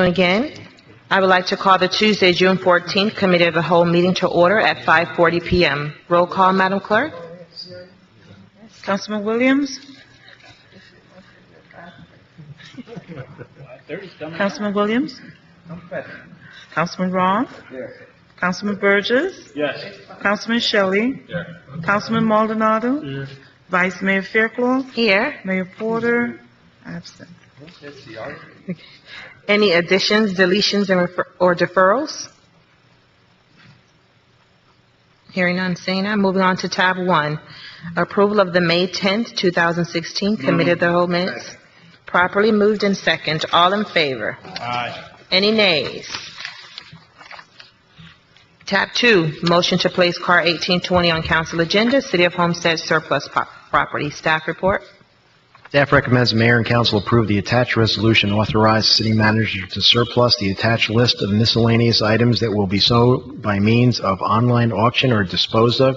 again. I would like to call the Tuesday, June 14th Committee of the Whole meeting to order at 5:40 p.m. Roll call, Madam Clerk. Councilman Williams? Councilman Williams? Councilman Roth? Councilman Burgess? Yes. Councilman Shelley? Councilman Maldonado? Vice Mayor Fairclough? Here. Mayor Porter? Absent. Any additions, deletions, or deferrals? Hearing none, seeing none. Moving on to tab 1. Approval of the May 10th, 2016 Committee of the Whole minutes. Properly moved and second. All in favor? Aye. Any nays? Tab 2, motion to place car 1820 on council agenda, City of Homestead surplus property. Staff report. Staff recommends the mayor and council approve the attached resolution, authorize city manager to surplus the attached list of miscellaneous items that will be sold by means of online auction or disposed of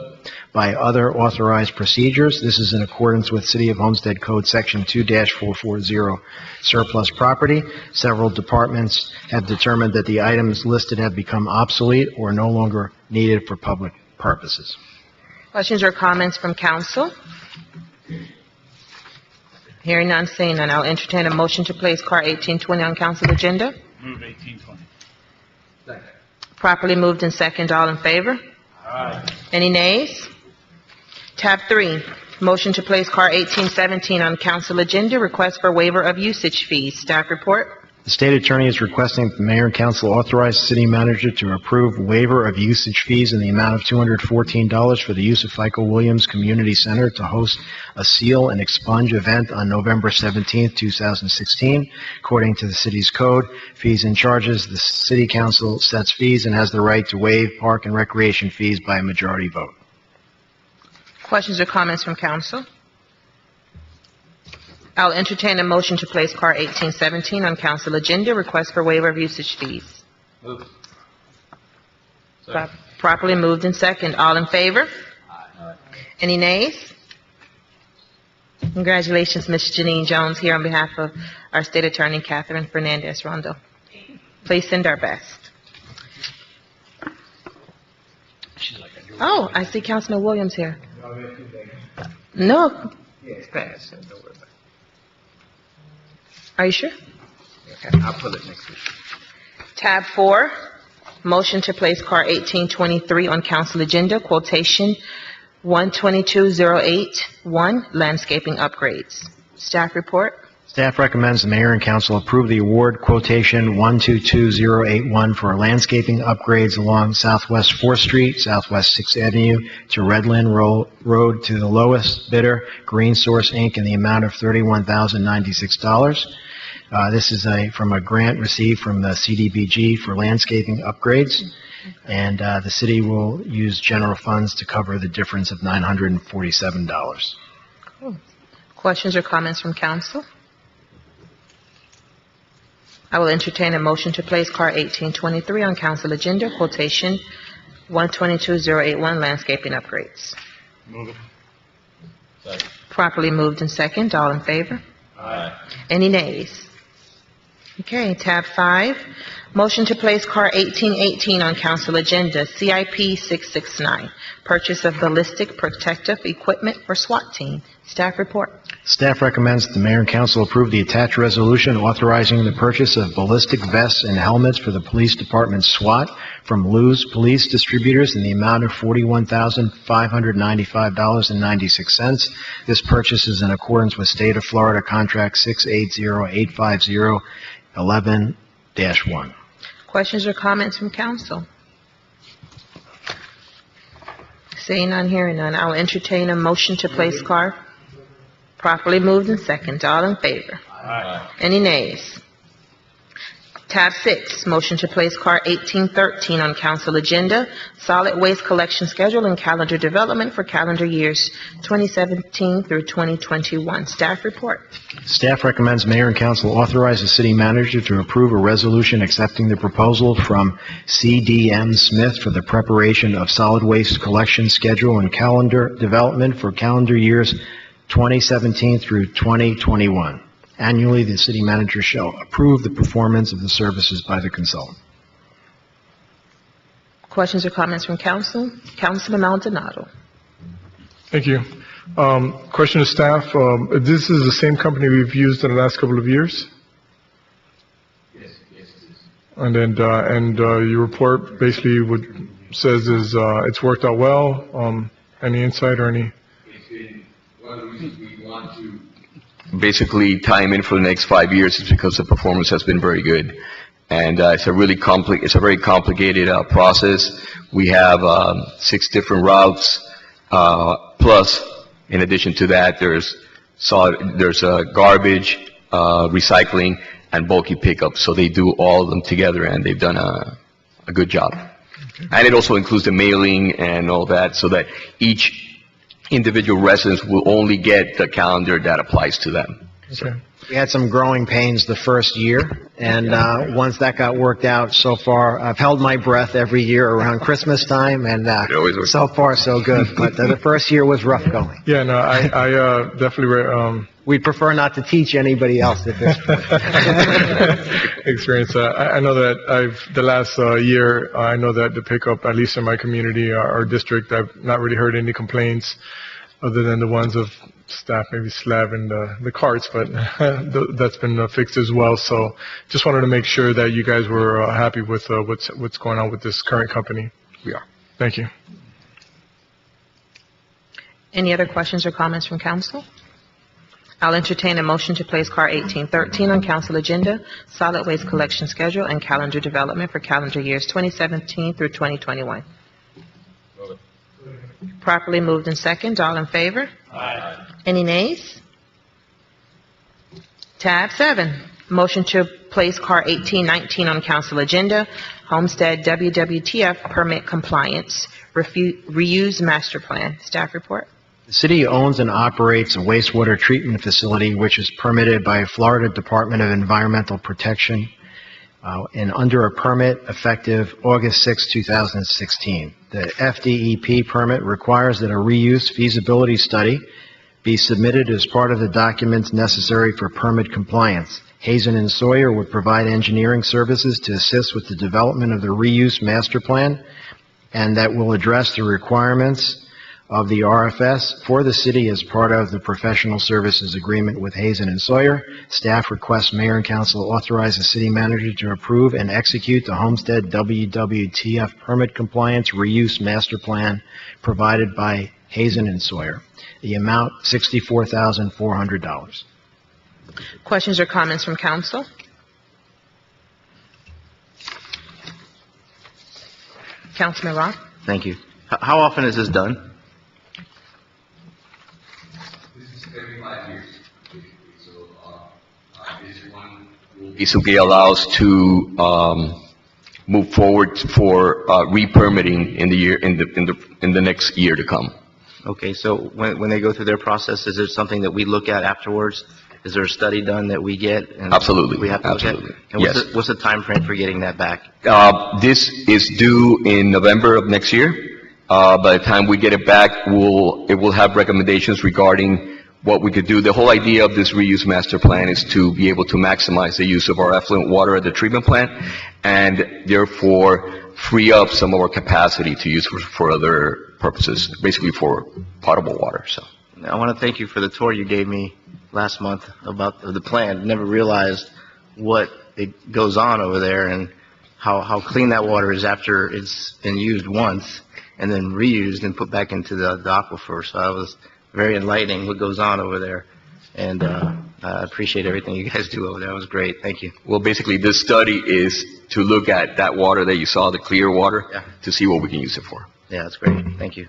by other authorized procedures. This is in accordance with City of Homestead Code Section 2-440, surplus property. Several departments have determined that the items listed have become obsolete or no longer needed for public purposes. Questions or comments from council? Hearing none, seeing none, I'll entertain a motion to place car 1820 on council agenda. Move 1820. Second. Properly moved and second. All in favor? Aye. Any nays? Tab 3, motion to place car 1817 on council agenda, request for waiver of usage fees. Staff report. The state attorney is requesting that the mayor and council authorize the city manager to approve waiver of usage fees in the amount of $214 for the use of FICO Williams Community Center to host a seal and expunge event on November 17, 2016. According to the city's code, fees and charges, the city council sets fees and has the right to waive park and recreation fees by a majority vote. Questions or comments from council? I'll entertain a motion to place car 1817 on council agenda, request for waiver of usage fees. Move. Properly moved and second. All in favor? Aye. Any nays? Congratulations, Ms. Janine Jones, here on behalf of our State Attorney, Catherine Fernandez-Rondo. Please send our best. Oh, I see Councilman Williams here. No. It's passed. Don't worry about it. Are you sure? Okay, I'll pull it next week. Tab 4, motion to place car 1823 on council agenda, quotation 122081, landscaping upgrades. Staff report. Staff recommends the mayor and council approve the award quotation 122081 for landscaping upgrades along Southwest 4th Street, Southwest 6th Avenue to Redland Road to the lowest bidder, Green Source Inc., in the amount of $31,096. This is from a grant received from the CDBG for landscaping upgrades, and the city will use general funds to cover the difference of $947. Cool. Questions or comments from council? I will entertain a motion to place car 1823 on council agenda, quotation 122081, landscaping upgrades. Move it. Second. Properly moved and second. All in favor? Aye. Any nays? Okay, tab 5, motion to place car 1818 on council agenda, CIP 669, purchase of ballistic protective equipment for SWAT team. Staff report. Staff recommends that the mayor and council approve the attached resolution authorizing the purchase of ballistic vests and helmets for the police department's SWAT from Lou's Police Distributors in the amount of $41,595.96. This purchase is in accordance with State of Florida Contract 68085011-1. Questions or comments from council? Seeing none, hearing none, I'll entertain a motion to place car. Properly moved and second. All in favor? Aye. Any nays? Tab 6, motion to place car 1813 on council agenda, solid waste collection schedule and calendar development for calendar years 2017 through 2021. Staff report. Staff recommends mayor and council authorize the city manager to approve a resolution accepting the proposal from CDM Smith for the preparation of solid waste collection schedule and calendar development for calendar years 2017 through 2021. Annually, the city manager shall approve the performance of the services by the consultant. Questions or comments from council? Councilman Maldonado. Thank you. Question to staff, this is the same company we've used in the last couple of years? Yes, it is. And then, your report basically says it's worked out well. Any insight or any? It's been one of the reasons we want to basically tie him in for the next 5 years is because the performance has been very good. And it's a very complicated process. We have 6 different routes, plus in addition to that, there's garbage, recycling, and bulky pickup. So they do all of them together, and they've done a good job. Okay. And it also includes the mailing and all that, so that each individual residence will only get the calendar that applies to them. Okay. We had some growing pains the first year, and once that got worked out, so far, I've held my breath every year around Christmas time, and so far, so good. But the first year was rough going. Yeah, no, I definitely We'd prefer not to teach anybody else at this point. experience. I know that the last year, I know that the pickup, at least in my community, our district, I've not really heard any complaints other than the ones of staff maybe slabbing the carts, but that's been fixed as well. So just wanted to make sure that you guys were happy with what's going on with this current company. We are. Thank you. Any other questions or comments from council? I'll entertain a motion to place Car 1813 on council agenda, solid waste collection schedule, and calendar development for calendar years 2017 through 2021. Move it. Properly moved in second. All in favor? Aye. Any nays? Tab 7, motion to place Car 1819 on council agenda, Homestead WWTF permit compliance, reuse master plan. Staff report. The city owns and operates a wastewater treatment facility which is permitted by Florida Department of Environmental Protection and under a permit effective August 6, 2016. The FDEP permit requires that a reuse feasibility study be submitted as part of the documents necessary for permit compliance. Hazen and Sawyer would provide engineering services to assist with the development of the reuse master plan, and that will address the requirements of the RFS for the city as part of the professional services agreement with Hazen and Sawyer. Staff requests mayor and council authorize the city manager to approve and execute the Homestead WWTF permit compliance reuse master plan provided by Hazen and Sawyer. The amount $64,400. Questions or comments from council? Councilman Roth. Thank you. How often is this done? This is every 5 years, basically. So this one will basically allow us to move forward for re-permitting in the next year to come. Okay, so when they go through their process, is there something that we look at afterwards? Is there a study done that we get? And Absolutely. We have to look at? Absolutely. And Yes. what's the time frame for getting that back? This is due in November of next year. By the time we get it back, it will have recommendations regarding what we could do. The whole idea of this reuse master plan is to be able to maximize the use of our effluent water at the treatment plant and therefore free up some of our capacity to use for other purposes, basically for potable water. So I want to thank you for the tour you gave me last month about the plant. Never realized what it goes on over there and how clean that water is after it's been used once and then reused and put back into the aquifer. So that was very enlightening what goes on over there. And I appreciate everything you guys do over there. It was great. Thank you. well, basically this study is to look at that water that you saw, the clear water, Yeah. to see what we can use it for. Yeah, that's great. Thank you.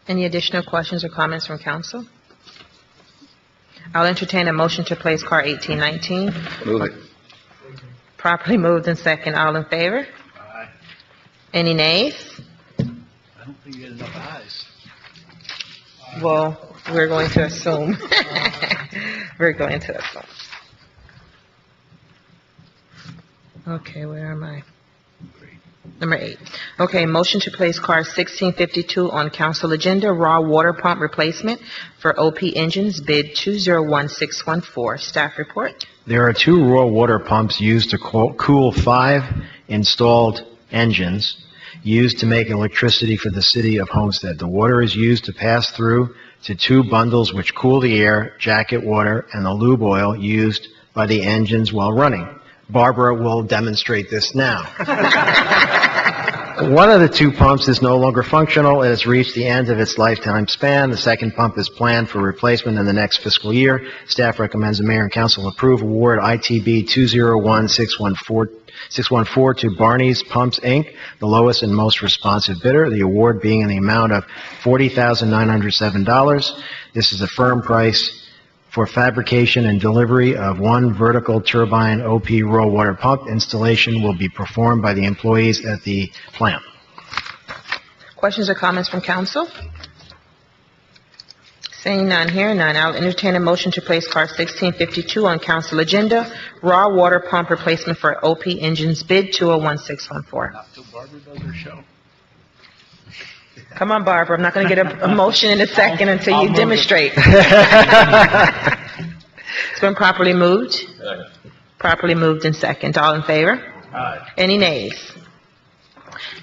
Any additional questions or comments from council? I'll entertain a motion to place Car 1819. Move it. Properly moved in second. All in favor? Aye. Any nays? I don't think you get enough ayes. Well, we're going to assume. We're going to assume. Okay, where am I? Number 8. Okay, motion to place car 1652 on council agenda, raw water pump replacement for OP engines, bid 201614. Staff report. There are 2 raw water pumps used to cool 5 installed engines used to make electricity for the city of Homestead. The water is used to pass through to 2 bundles which cool the air, jacket water, and the lube oil used by the engines while running. Barbara will demonstrate this now. One of the 2 pumps is no longer functional. It has reached the end of its lifetime span. The second pump is planned for replacement in the next fiscal year. Staff recommends the mayor and council approve award ITB 201-614 to Barney's Pumps, Inc., the lowest and most responsive bidder, the award being in the amount of $40,907. This is a firm price for fabrication and delivery of 1 vertical turbine OP raw water pump. Installation will be performed by the employees at the plant. Questions or comments from council? Seeing none, hearing none, I'll entertain a motion to place car 1652 on council agenda, raw water pump replacement for OP engines, bid 201614. Not till Barbara does her show. Come on, Barbara, I'm not going to get a motion in a second until I'll you move it. demonstrate. It's been properly moved. Second. Properly moved and second. All in favor? Aye. Any nays?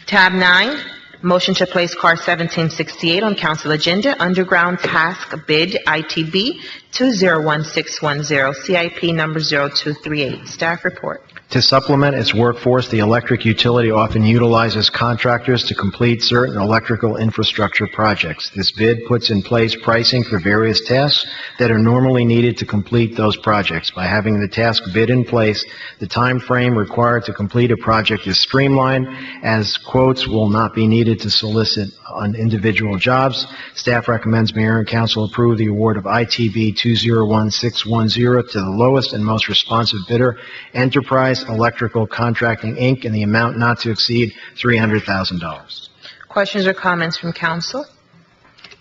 Tab 9, motion to place car 1768 on council agenda, underground task bid ITB 201610, CIP number 0238. Staff report. To supplement its workforce, the electric utility often utilizes contractors to complete certain electrical infrastructure projects. This bid puts in place pricing for various tasks that are normally needed to complete those projects. By having the task bid in place, the time frame required to complete a project is streamlined, as quotes will not be needed to solicit on individual jobs. Staff recommends mayor and council approve the award of ITB 201-610 to the lowest and most responsive bidder, Enterprise Electrical Contracting, Inc., in the amount not to exceed $300,000. Questions or comments from council?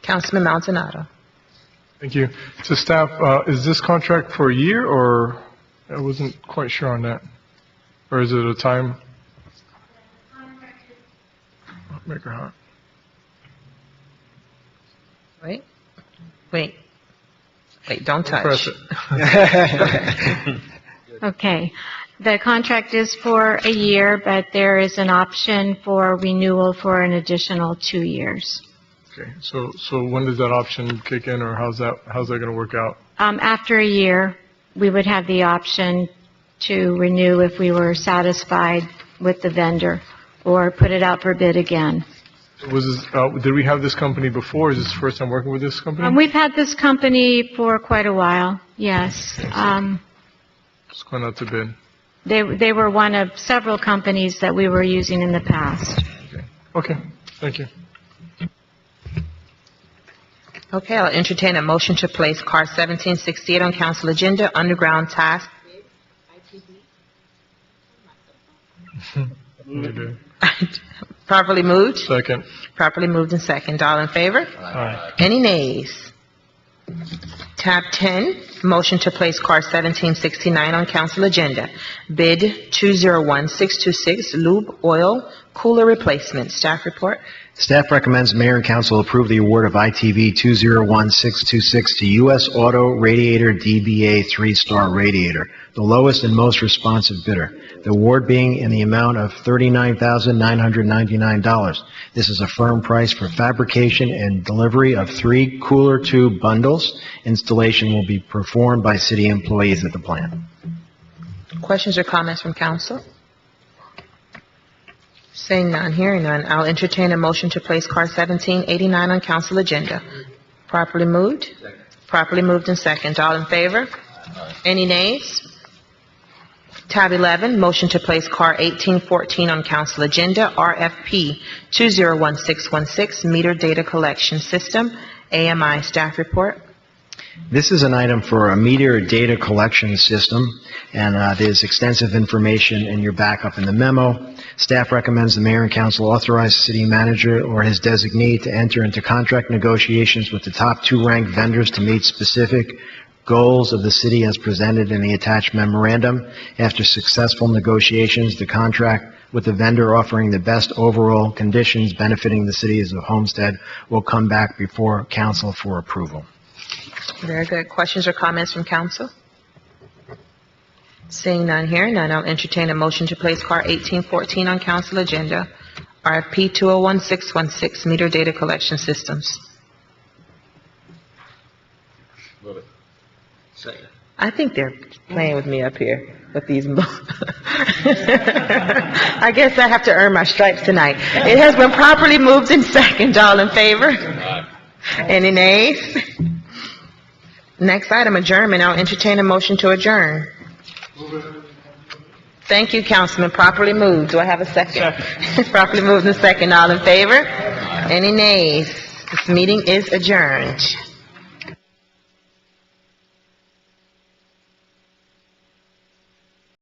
Councilman Maldonado. Thank you. So staff, is this contract for a year, or I wasn't quite sure on that? Or is it a time? Make her hot. Wait, don't Press touch. it. Okay. The contract is for a year, but there is an option for renewal for an additional 2 years. Okay, so when does that option kick in, or how's that going to work out? After a year, we would have the option to renew if we were satisfied with the vendor, or put it out for bid again. Did we have this company before? Is this the first time working with this company? We've had this company for quite a while, yes. It's going out to bid. They were one of several companies that we were using in the past. Okay, thank you. Okay, I'll entertain a motion to place car 1768 on council agenda, underground task. You did. Properly moved? Second. Properly moved and second. All in favor? Aye. Any nays? Tab 10, motion to place car 1769 on council agenda, bid 201626, lube oil cooler replacement. Staff report. Staff recommends mayor and council approve the award of ITV 201-626 to U.S. Auto Radiator DBA 3-Star Radiator, the lowest and most responsive bidder. The award being in the amount of $39,999. This is a firm price for fabrication and delivery of 3 cooler tube bundles. Installation will be performed by city employees at the plant. Questions or comments from council? Seeing none, hearing none, I'll entertain a motion to place car 1789 on council agenda. Properly moved? Properly moved and second. All in favor? Any nays? Tab 11, motion to place car 1814 on council agenda, RFP 201616, meter data collection system, AMI. Staff report. This is an item for a meter data collection system, and there's extensive information in your backup in the memo. Staff recommends the mayor and council authorize the city manager or his designee to enter into contract negotiations with the top 2 ranked vendors to meet specific goals of the city as presented in the attached memorandum. After successful negotiations, the contract with the vendor offering the best overall conditions benefiting the cities of Homestead will come back before council for approval. Very good. Questions or comments from council? Seeing none, hearing none, I'll entertain a motion to place car 1814 on council agenda, RFP 201616, meter data collection systems. Move it. Second. I think they're playing with me up here with these. I guess I have to earn my stripes tonight. It has been properly moved in second. All in favor? Aye. Any nays? Next item, adjournment. I'll entertain a motion to adjourn. Thank you, Councilman. Properly moved. Do I have a second? Properly moved in second. All in favor? Any nays? This meeting is adjourned.